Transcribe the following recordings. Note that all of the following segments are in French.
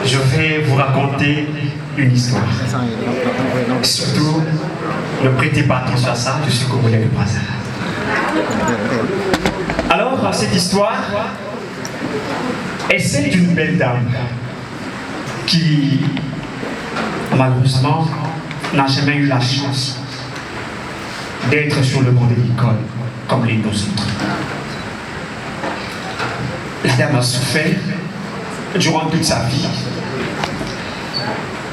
Je vais vous raconter une histoire. Surtout, ne prêtez pas attention à ça, je suis congolais de Brazza. Alors, cette histoire est celle d'une belle dame qui, malheureusement, n'a jamais eu la chance d'être sur le banc de l'école comme les deux autres. La dame a souffert durant toute sa vie.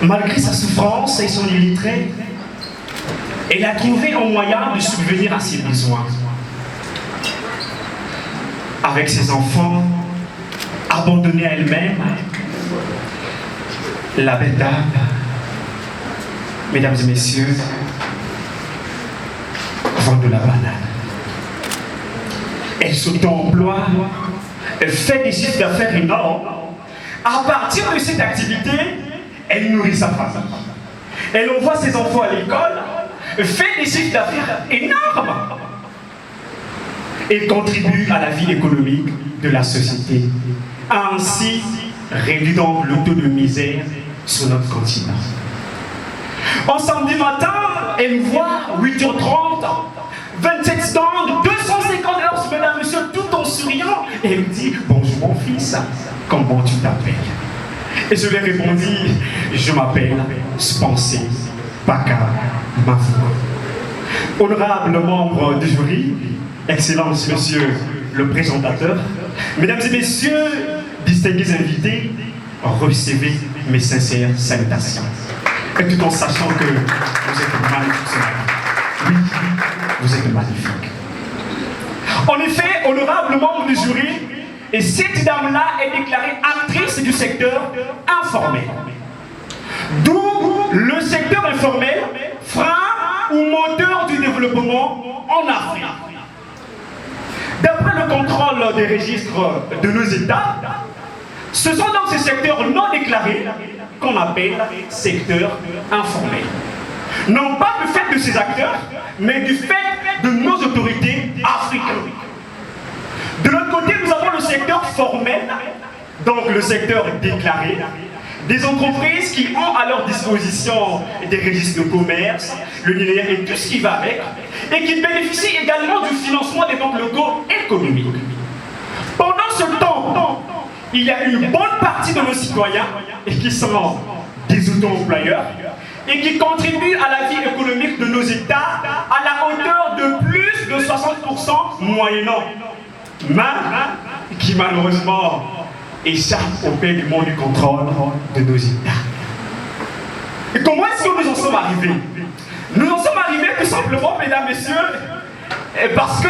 Malgré sa souffrance et son illettré, elle a trouvé un moyen de subvenir à ses besoins. Avec ses enfants, abandonnée à elle-même, la belle dame, mesdames et messieurs, vend de la banane. Elle s'auto-emploie, elle fait des chiffres d'affaires énormes. À partir de cette activité, elle nourrit sa famille. Elle envoie ses enfants à l'école, fait des chiffres d'affaires énormes. Elle contribue à la vie économique de la société. Ainsi, réduisant le taux de misère sur notre continent. En samedi matin, elle me voit 8h30, 27 stands, 250 €, mesdames, messieurs, tout en souriant. Et elle me dit, bonjour mon fils, comment tu t'appelles? Et je lui ai répondu, je m'appelle Spancé Baka Mafou. Honorable membre du jury, Excellence Monsieur le présentateur, mesdames et messieurs, distingués invités, recevez mes sincères salutations. Et tout en sachant que vous êtes magnifiques ce matin. Oui, vous êtes magnifiques. En effet, honorable membre du jury, et cette dame-là est déclarée actrice du secteur informel. D'où le secteur informel, frein ou moteur du développement en Afrique. D'après le contrôle des registres de nos États, ce sont donc ces secteurs non déclarés qu'on appelle secteur informel. Non pas du fait de ces acteurs, mais du fait de nos autorités africaines. De l'autre côté, nous avons le secteur formel, donc le secteur déclaré, des entreprises qui ont à leur disposition des registres de commerce, le linéaire et tout ce qui va avec, et qui bénéficient également du financement des banques locaux économiques. Pendant ce temps, il y a une bonne partie de nos citoyens et qui sont des auto-employeurs et qui contribuent à la vie économique de nos États à la hauteur de plus de 60% moyennant, mais qui malheureusement échappent au pays du monde du contrôle de nos États. Et comment est-ce que nous en sommes arrivés? Nous en sommes arrivés tout simplement, mesdames, messieurs, parce que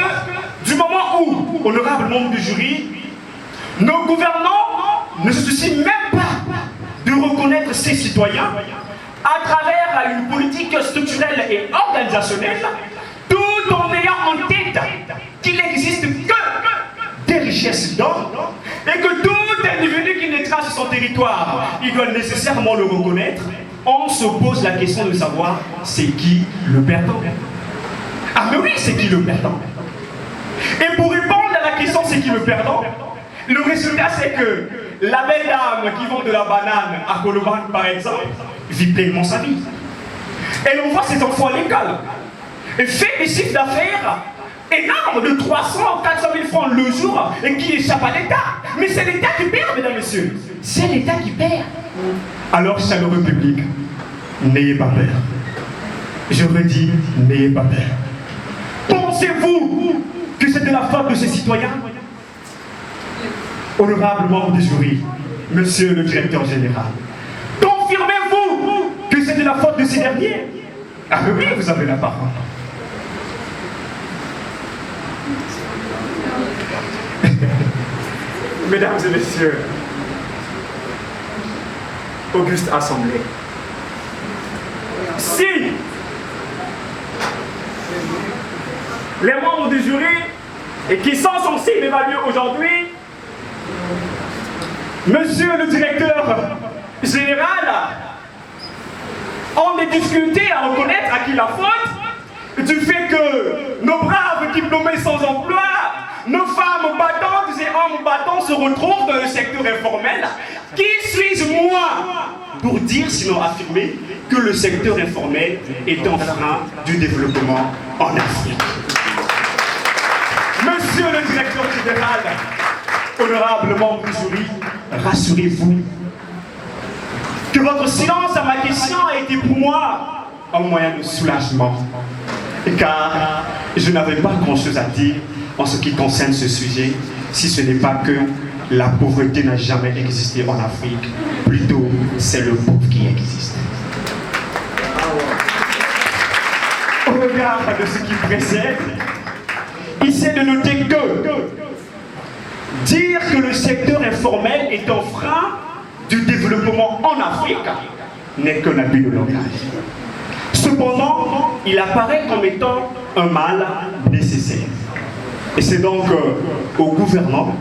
du moment où, honorable membre du jury, nos gouvernants ne se soucient même pas de reconnaître ces citoyens à travers une politique structurelle et organisationnelle, tout en ayant en tête qu'il n'existe que des richesses d'or et que tout individu qui naîtra sur son territoire, il doit nécessairement le reconnaître. On se pose la question de savoir c'est qui le perdant. Ah mais oui, c'est qui le perdant. Et pour répondre à la question c'est qui le perdant, le résultat c'est que la belle dame qui vend de la banane à Colobane par exemple, vit pleinement sa vie. Elle envoie ses enfants à l'école. Elle fait des chiffres d'affaires énormes de 300 400 000 francs le jour et qui échappe à l'État. Mais c'est l'État qui perd, mesdames et messieurs. C'est l'État qui perd. Alors, chaleureux public, n'ayez pas peur. Je redis, n'ayez pas peur. Pensez-vous que c'est de la faute de ces citoyens? Honorable membre du jury, monsieur le directeur général, confirmez-vous que c'est de la faute de ces derniers? Ah oui, vous avez la parole. Mesdames et messieurs, Auguste Assemblée, si les membres du jury et qui sont censés m'évaluer aujourd'hui, monsieur le directeur général, ont des difficultés à reconnaître à qui la faute du fait que nos braves diplômés sans emploi, nos femmes battantes se retrouvent dans le secteur informel, qui suis-je moi pour dire, sinon affirmer, que le secteur informel est un frein du développement en Afrique? Monsieur le directeur général, honorable membre du jury, rassurez-vous que votre silence à ma question a été pour moi un moyen de soulagement, car je n'avais pas grand-chose à dire en ce qui concerne ce sujet, si ce n'est pas que la pauvreté n'a jamais existé en Afrique, plutôt c'est le pauvre qui existe. Au regard de ce qui précède, il s'est de noter que dire que le secteur informel est un frein du développement en Afrique n'est qu'un abus de langage. Cependant, il apparaît comme étant un mal nécessaire. Et c'est donc au gouvernement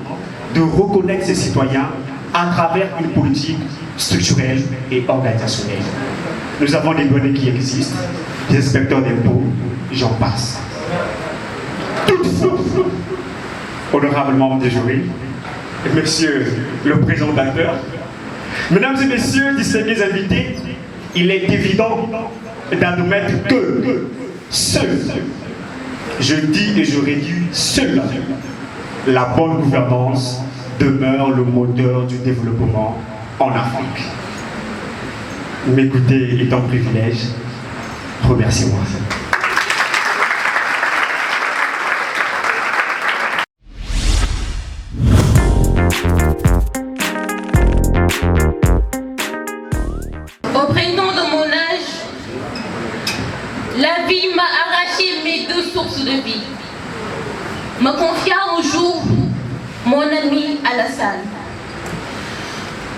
de reconnaître ses citoyens à travers une politique structurelle et organisationnelle. Nous avons des données qui existent, des inspecteurs d'impôts, j'en passe. Toutefois, honorable membre des jurys, monsieur le présentateur, mesdames et messieurs, distingués invités, il est évident d'admettre que seul, je dis et je réduis, seule la bonne gouvernance demeure le moteur du développement en Afrique. M'écouter est un privilège. Remerciez-moi. Au printemps de mon âge, la vie m'a arraché mes deux sources de vie. Me confia un jour mon ami Alassane.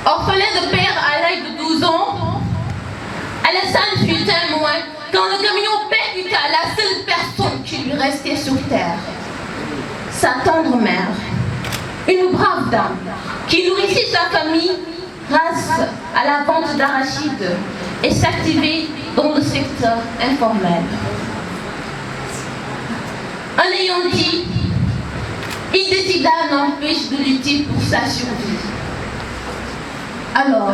Orphelin de père à l'âge de 12 ans, Alassane fut témoin quand le camion percuta la seule personne qui lui restait sur terre, sa tendre mère, une brave dame qui nourrissait sa famille grâce à la vente d'arachides et s'activait dans le secteur informel. En ayant dit, il décida n'empêche de lutter pour sa survie. Alors,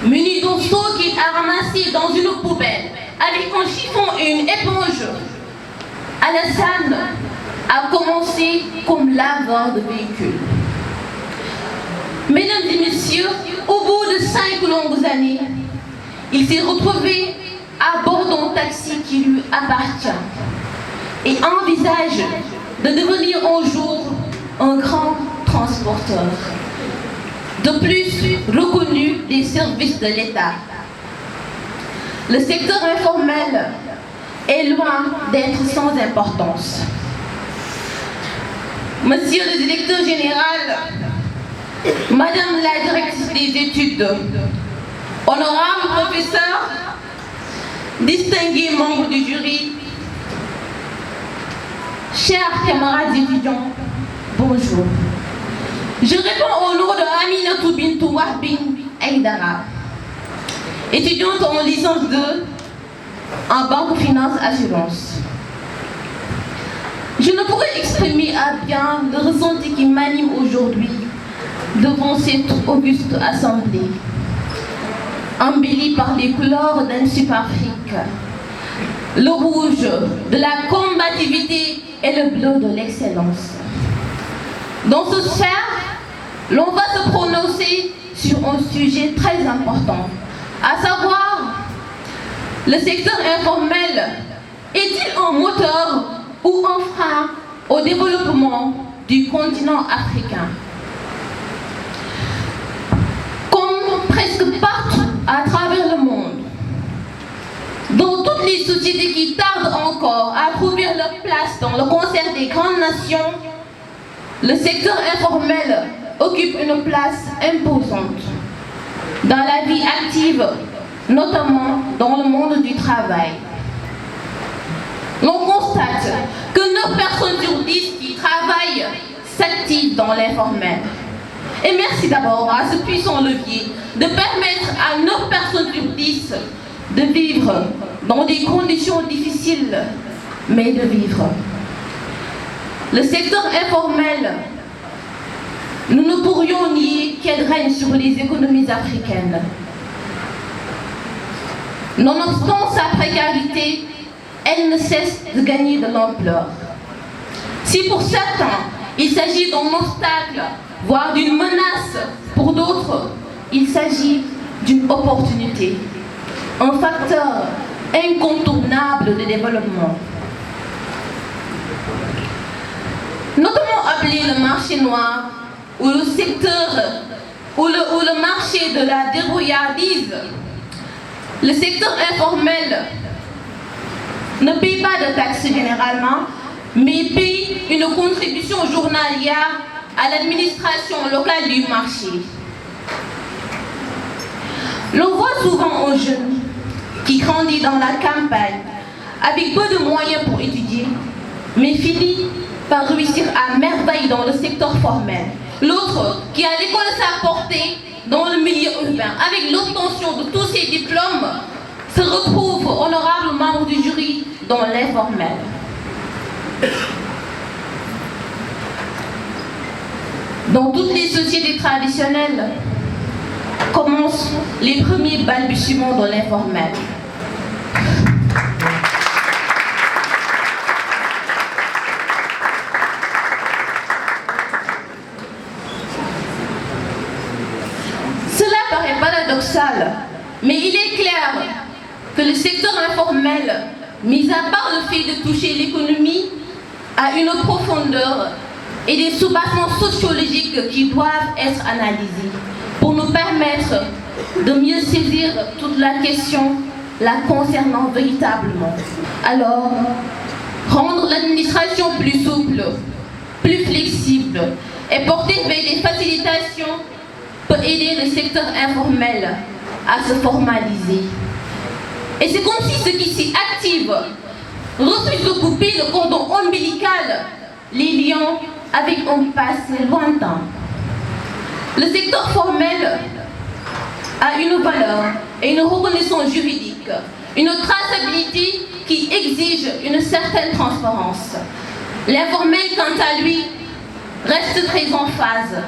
muni d'un seau qu'il a ramassé dans une poubelle, avec un chiffon et une éponge, Alassane a commencé comme laveur de véhicules. Mesdames et messieurs, au bout de 5 longues années, il s'est retrouvé à bord d'un taxi qui lui appartient et envisage de devenir un jour un grand transporteur, de plus reconnu des services de l'État. Le secteur informel est loin d'être sans importance. Monsieur le directeur général, Madame la directrice des études, honorable professeur, distingués membres du jury, chers camarades étudiants, bonjour. Je réponds au nom de Aminatou Bintou Wahbin Aïdara, étudiante en licence 2 en banque finance assurance. Je ne pourrais exprimer à bien le ressenti qui m'anime aujourd'hui devant cette auguste assemblée, embellie par les couleurs d'un Sud-Afrique, le rouge de la combativité et le bleu de l'excellence. Dans ce sphère, l'on va se prononcer sur un sujet très important, à savoir, le secteur informel est-il un moteur ou un frein au développement du continent africain? Comme presque partout à travers le monde, dans toutes les sociétés qui tardent encore à trouver leur place dans le concert des grandes nations, le secteur informel occupe une place imposante dans la vie active, notamment dans le monde du travail. L'on constate que 9 personnes sur 10 qui travaillent s'activent dans l'informel. Et merci d'abord à ce puissant levier de permettre à 9 personnes sur 10 de vivre dans des conditions difficiles, mais de vivre. Le secteur informel nous ne pourrions nier qu'elle règne sur les économies africaines. Nonobstant sa précarité, elle ne cesse de gagner de l'ampleur. Si pour certains, il s'agit d'un obstacle, voire d'une menace, pour d'autres, il s'agit d'une opportunité, un facteur incontournable de développement. Notamment appelé le marché noir, ou le secteur, ou le marché de la débrouillardise, le secteur informel ne paye pas de taxes généralement, mais paye une contribution journalière à l'administration locale du marché. L'on voit souvent un jeune qui grandit dans la campagne avec peu de moyens pour étudier, mais finit par réussir à merveille dans le secteur formel. L'autre qui a l'école à sa portée dans le milieu urbain, avec l'obtention de tous ses diplômes, se retrouve honorable membre du jury dans l'informel. Dans toutes les sociétés traditionnelles, commencent les premiers balbutiements dans l'informel. Cela paraît paradoxal, mais il est clair que le secteur informel, mis à part le fait de toucher l'économie, a une profondeur et des sous-bassements sociologiques qui doivent être analysés pour nous permettre de mieux saisir toute la question la concernant véritablement. Alors, rendre l'administration plus souple, plus flexible et porter vers des facilitations peut aider le secteur informel à se formaliser. Et c'est comme si ceux qui s'y activent refusent de couper le cordon ombilical, les liens avec un passé lointain. Le secteur formel a une valeur et une reconnaissance juridique, une traçabilité qui exige une certaine transparence. L'informel, quant à lui, reste très en phase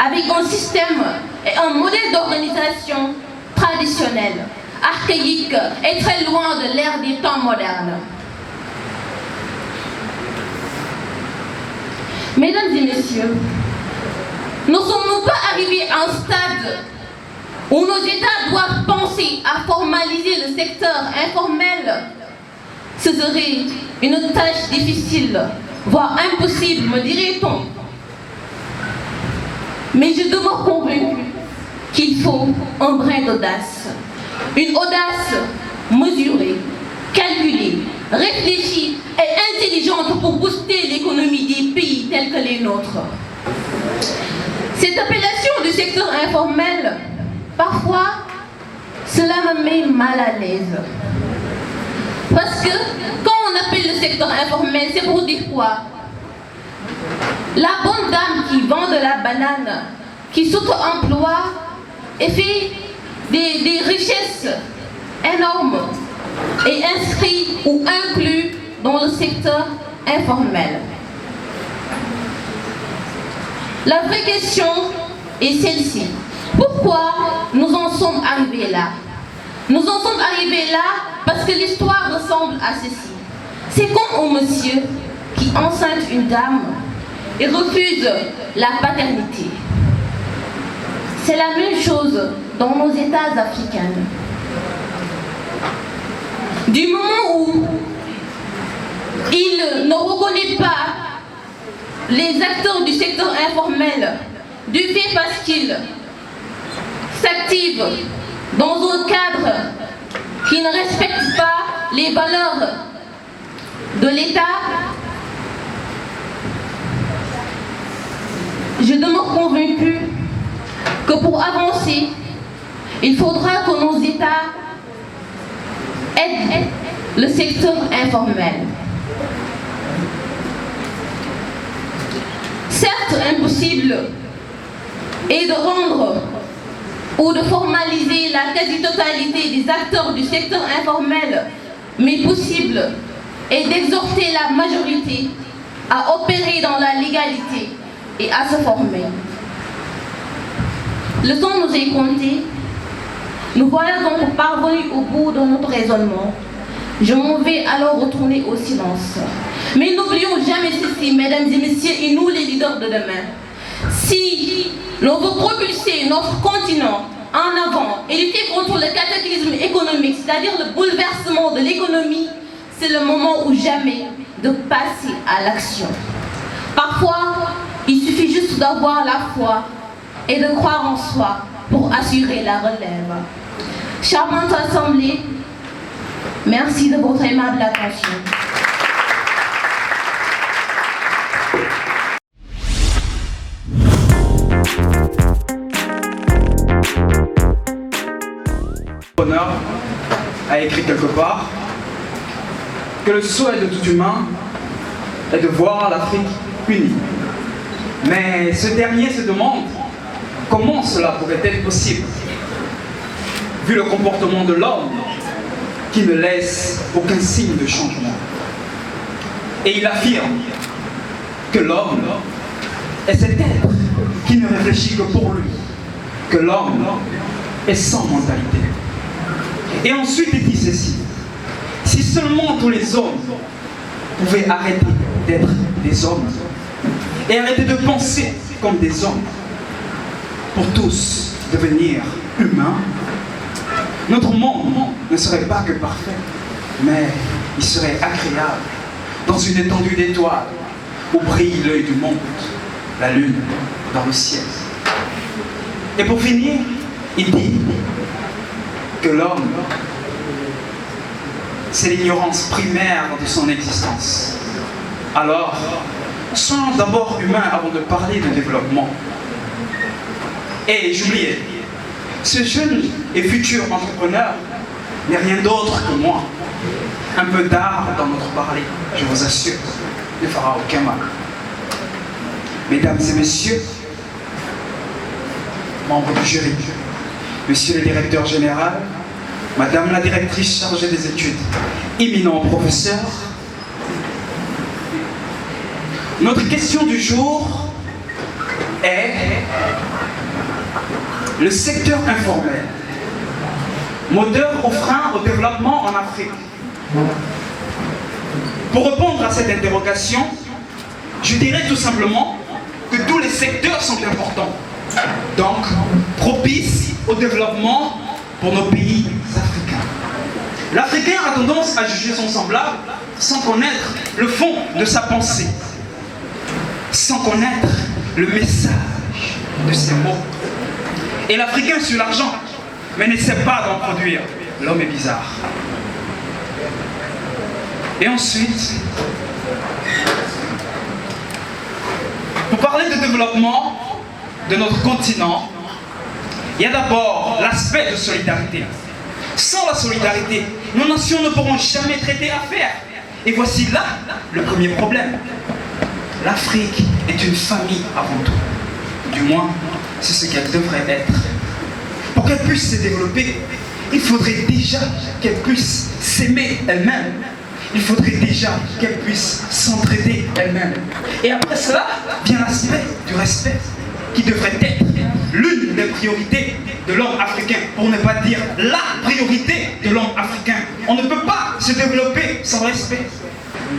avec un système et un modèle d'organisation traditionnel, archaïque et très loin de l'ère des temps modernes. Mesdames et messieurs, ne sommes-nous pas arrivés à un stade où nos États doivent penser à formaliser le secteur informel? Ce serait une tâche difficile, voire impossible, me dirait-on. Mais je demeure convaincue qu'il faut un brin d'audace. Une audace mesurée, calculée, réfléchie et intelligente pour booster l'économie des pays tels que les nôtres. Cette appellation du secteur informel, parfois, cela me met mal à l'aise. Parce que quand on appelle le secteur informel, c'est pour dire quoi? La bonne dame qui vend de la banane, qui s'auto-emploie et fait des richesses énormes et inscrit ou inclus dans le secteur informel. La vraie question est celle-ci. Pourquoi nous en sommes arrivés là? Nous en sommes arrivés là parce que l'histoire ressemble à ceci. C'est comme un monsieur qui enceinte une dame et refuse la paternité. C'est la même chose dans nos États africains. Du moment où il ne reconnaît pas les acteurs du secteur informel, du fait parce qu'ils s'activent dans un cadre qui ne respecte pas les valeurs de l'État, je demeure convaincue que pour avancer, il faudra que nos États aident le secteur informel. Certes, impossible est de rendre ou de formaliser la quasi-totalité des acteurs du secteur informel, mais possible est d'exhorter la majorité à opérer dans la légalité et à se former. Le temps nous est compté. Nous voilà donc parvenus au bout de notre raisonnement. Je m'en vais alors retourner au silence. Mais n'oublions jamais ceci, mesdames et messieurs, et nous les leaders de demain. Si l'on veut propulser notre continent en avant et lutter contre le cataclysme économique, c'est-à-dire le bouleversement de l'économie, c'est le moment ou jamais de passer à l'action. Parfois, il suffit juste d'avoir la foi et de croire en soi pour assurer la relève. Charmante assemblée, merci de votre aimable attention. Bonheur a écrit quelque part que le souhait de tout humain est de voir l'Afrique unie. Mais ce dernier se demande comment cela pourrait être possible, vu le comportement de l'homme qui ne laisse aucun signe de changement. Et il affirme que l'homme est cet être qui ne réfléchit que pour lui, que l'homme est sans mentalité. Et ensuite il dit ceci: si seulement tous les hommes pouvaient arrêter d'être des hommes et arrêter de penser comme des hommes pour tous devenir humains, notre monde ne serait pas que parfait, mais il serait agréable dans une étendue d'étoiles où brille l'œil du monde, la lune dans le ciel. Et pour finir, il dit que l'homme, c'est l'ignorance primaire de son existence. Alors, soyons d'abord humains avant de parler de développement. Et j'oubliais, ce jeune et futur entrepreneur n'est rien d'autre que moi. Un peu d'art dans notre parler, je vous assure, ne fera aucun mal. Mesdames et messieurs, membres du jury, monsieur le directeur général, madame la directrice chargée des études, éminent professeur, notre question du jour est le secteur informel, moteur ou frein au développement en Afrique. Pour répondre à cette interrogation, je dirais tout simplement que tous les secteurs sont importants, donc propices au développement pour nos pays africains. L'Africain a tendance à juger son semblable sans connaître le fond de sa pensée, sans connaître le message de ses mots. Et l'Africain suit l'argent, mais ne sait pas d'en produire. L'homme est bizarre. Et ensuite, pour parler de développement de notre continent, il y a d'abord l'aspect de solidarité. Sans la solidarité, nos nations ne pourront jamais traiter affaire. Et voici là le premier problème. L'Afrique est une famille avant tout. Du moins, c'est ce qu'elle devrait être. Pour qu'elle puisse se développer, il faudrait déjà qu'elle puisse s'aimer elle-même. Il faudrait déjà qu'elle puisse s'entraider elle-même. Et après cela, vient l'aspect du respect, qui devrait être l'une des priorités de l'homme africain, pour ne pas dire la priorité de l'homme africain. On ne peut pas se développer sans respect.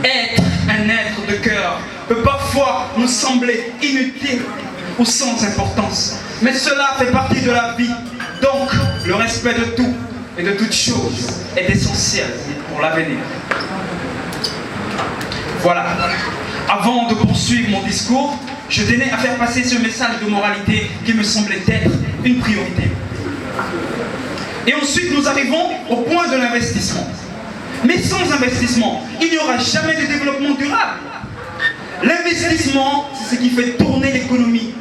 Être un être de cœur peut parfois nous sembler inutile ou sans importance, mais cela fait partie de la vie. Donc, le respect de tout et de toute chose est essentiel pour l'avenir. Voilà. Avant de poursuivre mon discours, je tenais à faire passer ce message de moralité qui me semblait être une priorité. Et ensuite, nous arrivons au point de l'investissement. Mais sans investissement, il n'y aura jamais de développement durable. L'investissement, c'est ce qui fait tourner l'économie.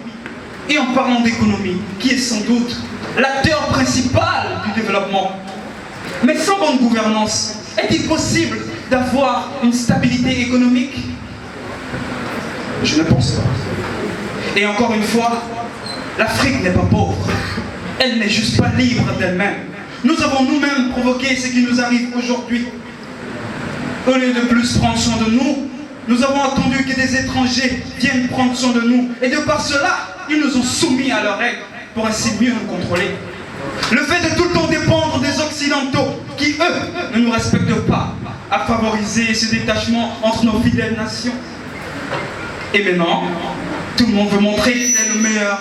Et en parlant d'économie, qui est sans doute l'acteur principal du développement. Mais sans bonne gouvernance, est-il possible d'avoir une stabilité économique? Je ne pense pas. Et encore une fois, l'Afrique n'est pas pauvre. Elle n'est juste pas libre d'elle-même. Nous avons nous-mêmes provoqué ce qui nous arrive aujourd'hui. Au lieu de plus prendre soin de nous, nous avons attendu que des étrangers viennent prendre soin de nous. Et de par cela, ils nous ont soumis à leurs règles. pour ainsi mieux nous contrôler. Le fait de tout le temps dépendre des Occidentaux, qui eux ne nous respectent pas, a favorisé ce détachement entre nos fidèles nations. Et maintenant, tout le monde veut montrer qu'il est le meilleur.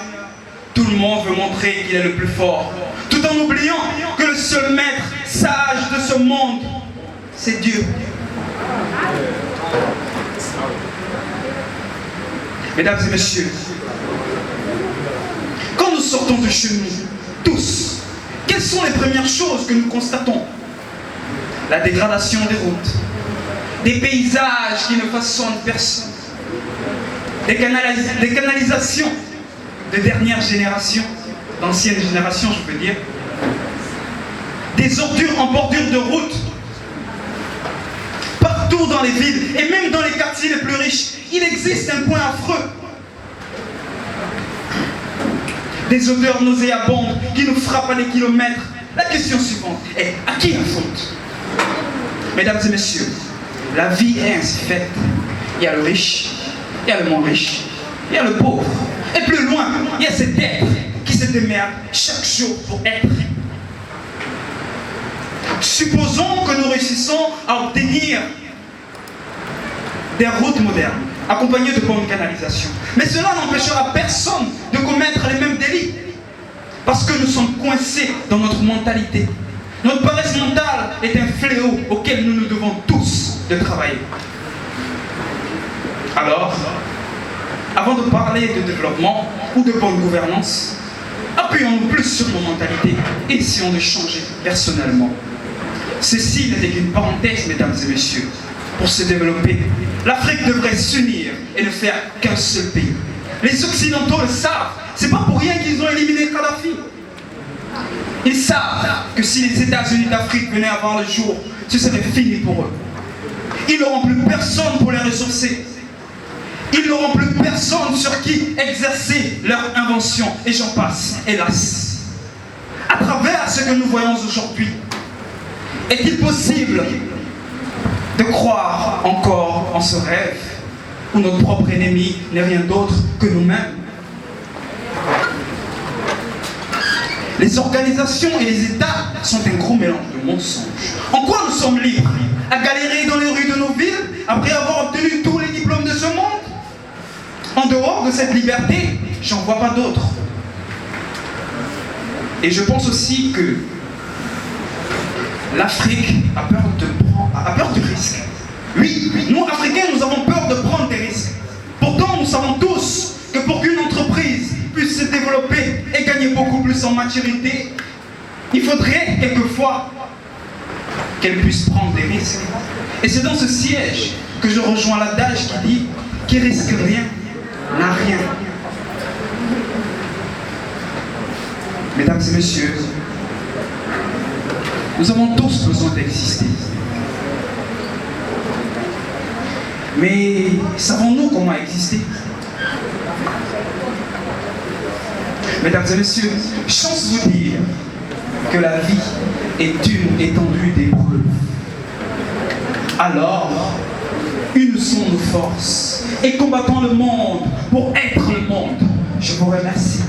Tout le monde veut montrer qu'il est le plus fort. Tout en oubliant que le seul maître sage de ce monde, c'est Dieu. Mesdames et messieurs, quand nous sortons de chez nous, tous, quelles sont les premières choses que nous constatons? La dégradation des routes, des paysages qui ne façonnent personne, des canalisations de dernière génération, d'ancienne génération je peux dire, des ordures en bordure de route, partout dans les villes et même dans les quartiers les plus riches, il existe un point affreux. Des odeurs nauséabondes qui nous frappent à des kilomètres. La question suivante est, à qui la faute? Mesdames et messieurs, la vie est ainsi faite. Il y a le riche, il y a le moins riche, il y a le pauvre. Et plus loin, il y a cet être qui se démerde chaque jour pour être. Supposons que nous réussissons à obtenir des routes modernes, accompagnées de bonnes canalisations. Mais cela n'empêchera personne de commettre les mêmes délits. Parce que nous sommes coincés dans notre mentalité. Notre paresse mentale est un fléau auquel nous nous devons tous de travailler. Alors, avant de parler de développement ou de bonne gouvernance, appuyons-nous plus sur nos mentalités et essayons de changer personnellement. Ceci n'était qu'une parenthèse, mesdames et messieurs. Pour se développer, l'Afrique devrait s'unir et ne faire qu'un seul pays. Les Occidentaux le savent. C'est pas pour rien qu'ils ont éliminé Kadhafi. Ils savent que si les États-Unis d'Afrique venaient avoir le jour, ce serait fini pour eux. Ils n'auront plus personne pour les ressourcer. Ils n'auront plus personne sur qui exercer leur invention. Et j'en passe, hélas. À travers ce que nous voyons aujourd'hui, est-il possible de croire encore en ce rêve où notre propre ennemi n'est rien d'autre que nous-mêmes? Les organisations et les États sont un gros mélange de mensonges. En quoi nous sommes libres? À galérer dans les rues de nos villes après avoir obtenu tous les diplômes de ce monde? En dehors de cette liberté, j'en vois pas d'autres. Et je pense aussi que l'Afrique a peur du risque. Oui, nous Africains, nous avons peur de prendre des risques. Pourtant, nous savons tous que pour qu'une entreprise puisse se développer et gagner beaucoup plus en maturité, il faudrait quelquefois qu'elle puisse prendre des risques. Et c'est dans ce siège que je rejoins l'adage qui dit « qui risque rien n'a rien ». Mesdames et messieurs, nous avons tous besoin d'exister. Mais savons-nous comment exister? Mesdames et messieurs, chance vous dire que la vie est une étendue d'épreuves. Alors, unissons nos forces et combattons le monde pour être le monde. Je vous remercie.